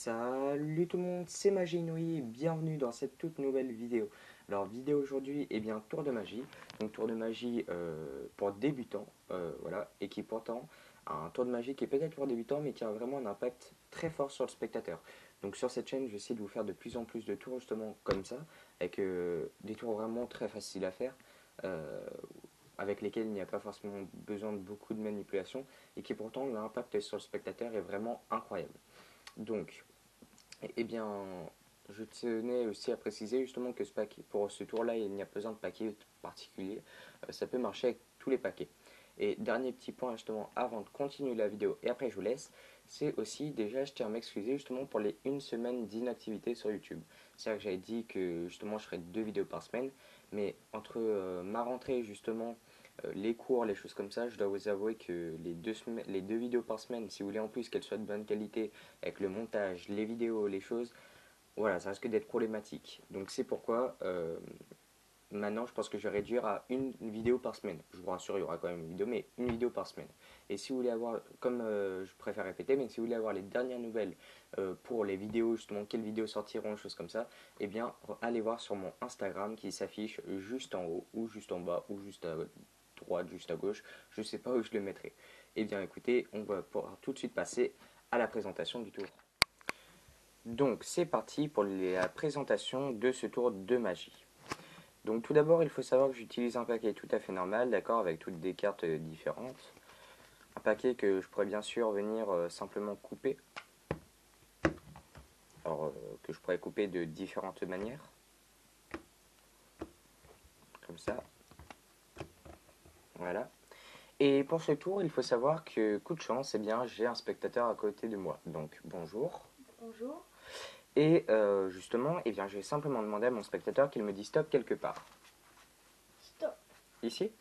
Salut tout le monde, c'est Magie et bienvenue dans cette toute nouvelle vidéo. Alors vidéo aujourd'hui, tour de magie. Donc tour de magie pour débutants, voilà, et qui pourtant un tour de magie qui est peut-être pour débutants mais qui a vraiment un impact très fort sur le spectateur. Donc sur cette chaîne, je vais essayer de vous faire de plus en plus de tours justement comme ça, avec des tours vraiment très faciles à faire, avec lesquels il n'y a pas forcément besoin de beaucoup de manipulation, et qui pourtant l'impact sur le spectateur est vraiment incroyable. Donc, eh bien, je tenais aussi à préciser justement que pour ce tour-là, il n'y a pas besoin de paquet particulier. Ça peut marcher avec tous les paquets. Et dernier petit point justement avant de continuer la vidéo et après je vous laisse, c'est aussi déjà je tiens à m'excuser justement pour les une semaine d'inactivité sur YouTube. C'est-à-dire que j'avais dit que justement je ferais 2 vidéos par semaine, mais entre ma rentrée justement, les cours, les choses comme ça, je dois vous avouer que les 2 vidéos par semaine, si vous voulez en plus qu'elles soient de bonne qualité, avec le montage, les vidéos, les choses, voilà, ça risque d'être problématique. Donc c'est pourquoi maintenant je pense que je vais réduire à une vidéo par semaine. Je vous rassure, il y aura quand même une vidéo, mais une vidéo par semaine. Et si vous voulez avoir, comme je préfère répéter, mais si vous voulez avoir les dernières nouvelles pour les vidéos, justement, quelles vidéos sortiront, choses comme ça, eh bien allez voir sur mon Instagram qui s'affiche juste en haut, ou juste en bas, ou juste à droite, juste à gauche. Je ne sais pas où je le mettrai. Eh bien écoutez, on va pouvoir tout de suite passer à la présentation du tour. Donc c'est parti pour la présentation de ce tour de magie. Donc tout d'abord il faut savoir que j'utilise un paquet tout à fait normal, d'accord, avec toutes des cartes différentes. Un paquet que je pourrais bien sûr venir simplement couper. Alors que je pourrais couper de différentes manières. Comme ça. Voilà. Et pour ce tour, il faut savoir que, coup de chance, eh bien, j'ai un spectateur à côté de moi. Donc bonjour. Bonjour. Et justement, eh bien, je vais simplement demander à mon spectateur qu'il me dise stop quelque part. Stop. Ici?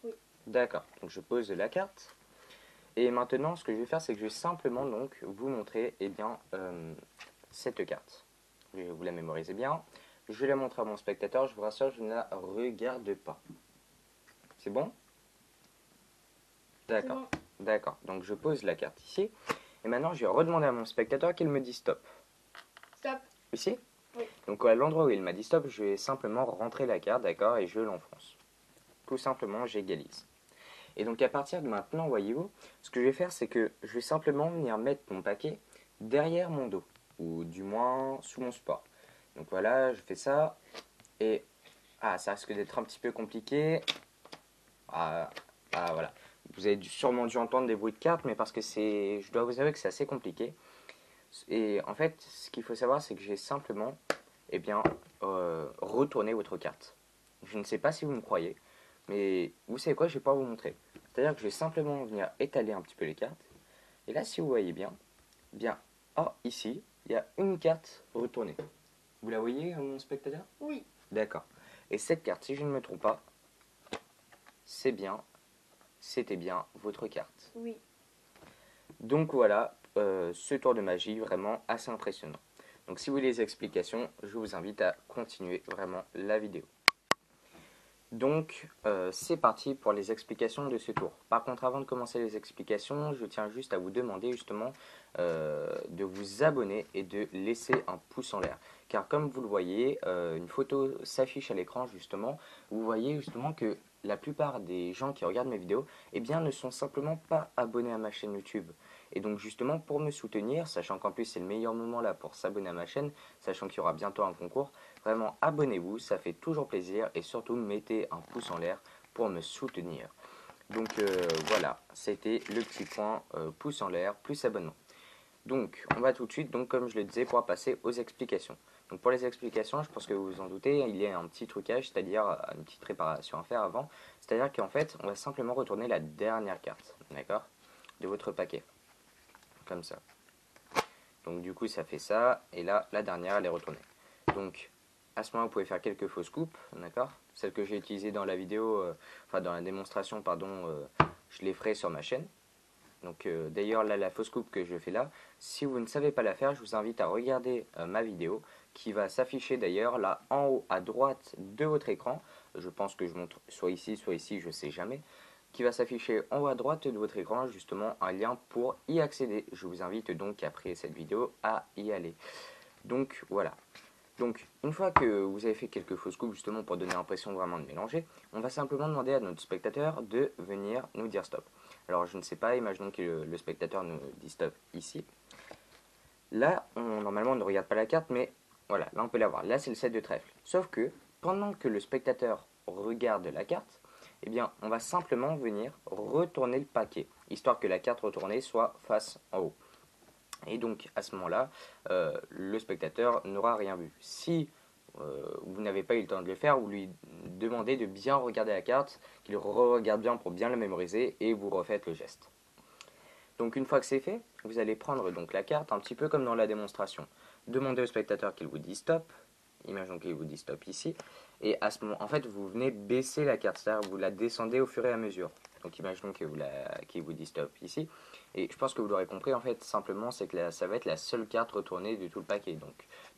Oui. D'accord. Donc je pose la carte. Et maintenant, ce que je vais faire, c'est que je vais simplement donc vous montrer eh bien, cette carte. Je vais vous la mémoriser bien. Je vais la montrer à mon spectateur. Je vous rassure, je ne la regarde pas. C'est bon? C'est D'accord. bon. D'accord. Donc je pose la carte ici. Et maintenant, je vais redemander à mon spectateur qu'il me dise stop. Stop. Ici? Oui. Donc à l'endroit où il m'a dit stop, je vais simplement rentrer la carte, d'accord, et je l'enfonce. Tout simplement, j'égalise. Et donc à partir de maintenant, voyez-vous, ce que je vais faire, c'est que je vais simplement venir mettre mon paquet derrière mon dos, ou du moins sous mon support. Donc voilà, je fais ça, et ça risque d'être un petit peu compliqué. Voilà. Vous avez sûrement dû entendre des bruits de cartes, mais parce que je dois vous avouer que c'est assez compliqué. Et en fait, ce qu'il faut savoir, c'est que j'ai simplement, eh bien, retourné votre carte. Je ne sais pas si vous me croyez, mais vous savez quoi, je vais pas vous montrer. C'est-à-dire que je vais simplement venir étaler un petit peu les cartes. Et là, si vous voyez bien, ici, il y a une carte retournée. Vous la voyez, mon spectateur? Oui. D'accord. Et cette carte, si je ne me trompe pas, c'était bien votre carte. Oui. Donc voilà, ce tour de magie vraiment assez impressionnant. Donc si vous voulez les explications, je vous invite à continuer vraiment la vidéo. Donc c'est parti pour les explications de ce tour. Par contre, avant de commencer les explications, je tiens juste à vous demander justement de vous abonner et de laisser un pouce en l'air. Car comme vous le voyez, une photo s'affiche à l'écran justement. Vous voyez justement que la plupart des gens qui regardent mes vidéos eh bien, ne sont simplement pas abonnés à ma chaîne YouTube. Et donc justement pour me soutenir, sachant qu'en plus c'est le meilleur moment là pour s'abonner à ma chaîne, sachant qu'il y aura bientôt un concours, vraiment abonnez-vous, ça fait toujours plaisir et surtout mettez un pouce en l'air pour me soutenir. Donc voilà, c'était le petit point pouce en l'air plus abonnement. Donc on va tout de suite, donc comme je le disais, pouvoir passer aux explications. Donc pour les explications, je pense que vous vous en doutez, il y a un petit trucage, c'est-à-dire une petite préparation à faire avant. C'est-à-dire qu'en fait, on va simplement retourner la dernière carte, d'accord, de votre paquet. Comme ça. Donc du coup ça fait ça, et là la dernière elle est retournée. Donc à ce moment vous pouvez faire quelques fausses coupes, d'accord. Celles que j'ai utilisées dans la vidéo, dans la démonstration, pardon, je les ferai sur ma chaîne. Donc d'ailleurs là la fausse coupe que je fais là, si vous ne savez pas la faire, je vous invite à regarder ma vidéo qui va s'afficher d'ailleurs là en haut à droite de votre écran. Je pense que je montre soit ici, je sais jamais. qui va s'afficher en haut à droite de votre écran, justement un lien pour y accéder. Je vous invite donc après cette vidéo à y aller. Donc voilà. Donc une fois que vous avez fait quelques fausses coupes justement pour donner l'impression vraiment de mélanger, on va simplement demander à notre spectateur de venir nous dire stop. Alors je ne sais pas, imaginons que le spectateur nous dit stop ici. Là, normalement on ne regarde pas la carte, mais voilà, là on peut la voir. Là c'est le 7 de trèfle. Sauf que pendant que le spectateur regarde la carte, eh bien on va simplement venir retourner le paquet, histoire que la carte retournée soit face en haut. Et donc à ce moment-là, le spectateur n'aura rien vu. Si vous n'avez pas eu le temps de le faire, vous lui demandez de bien regarder la carte, qu'il regarde bien pour bien la mémoriser, et vous refaites le geste. Donc une fois que c'est fait, vous allez prendre donc la carte un petit peu comme dans la démonstration. Demandez au spectateur qu'il vous dise stop. Imaginons qu'il vous dit stop ici. Et à ce moment, en fait, vous venez baisser la carte, c'est-à-dire vous la descendez au fur et à mesure. Donc imaginons qu'il vous dit stop ici. Et je pense que vous l'aurez compris, en fait, simplement, c'est que ça va être la seule carte retournée de tout le paquet.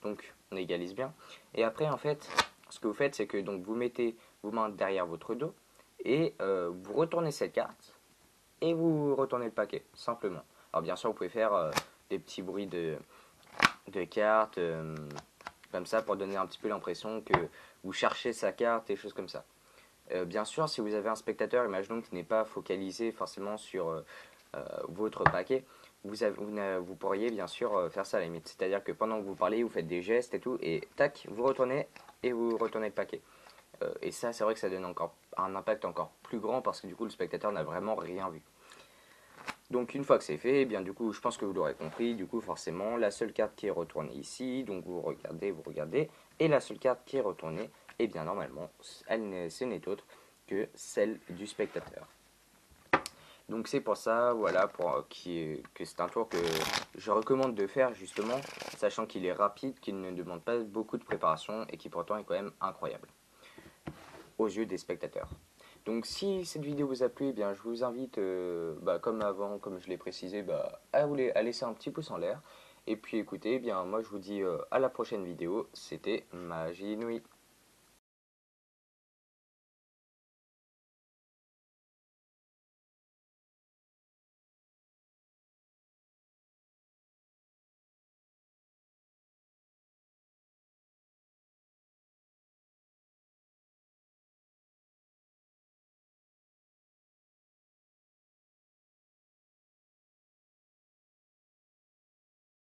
Donc on égalise bien. Et après, en fait, ce que vous faites, c'est que donc, vous mettez vos mains derrière votre dos et vous retournez cette carte et vous retournez le paquet, simplement. Alors bien sûr, vous pouvez faire des petits bruits de cartes, comme ça, pour donner un petit peu l'impression que vous cherchez sa carte et choses comme ça. Bien sûr, si vous avez un spectateur, imaginons qui n'est pas focalisé forcément sur votre paquet, vous pourriez bien sûr faire ça à la limite. C'est-à-dire que pendant que vous parlez, vous faites des gestes et tout, et tac, vous retournez et vous retournez le paquet. Et ça, c'est vrai que ça donne encore un impact encore plus grand parce que du coup, le spectateur n'a vraiment rien vu. Donc une fois que c'est fait, eh bien du coup je pense que vous l'aurez compris, du coup forcément la seule carte qui est retournée ici, donc vous regardez, et la seule carte qui est retournée, eh bien normalement ce n'est autre que celle du spectateur. Donc c'est pour ça, voilà, que c'est un tour que je recommande de faire justement, sachant qu'il est rapide, qu'il ne demande pas beaucoup de préparation et qui pourtant est quand même incroyable aux yeux des spectateurs. Donc si cette vidéo vous a plu, eh bien, je vous invite, comme avant, comme je l'ai précisé, à laisser un petit pouce en l'air. Et puis écoutez, eh bien, moi je vous dis à la prochaine vidéo, c'était Magie Inouïe.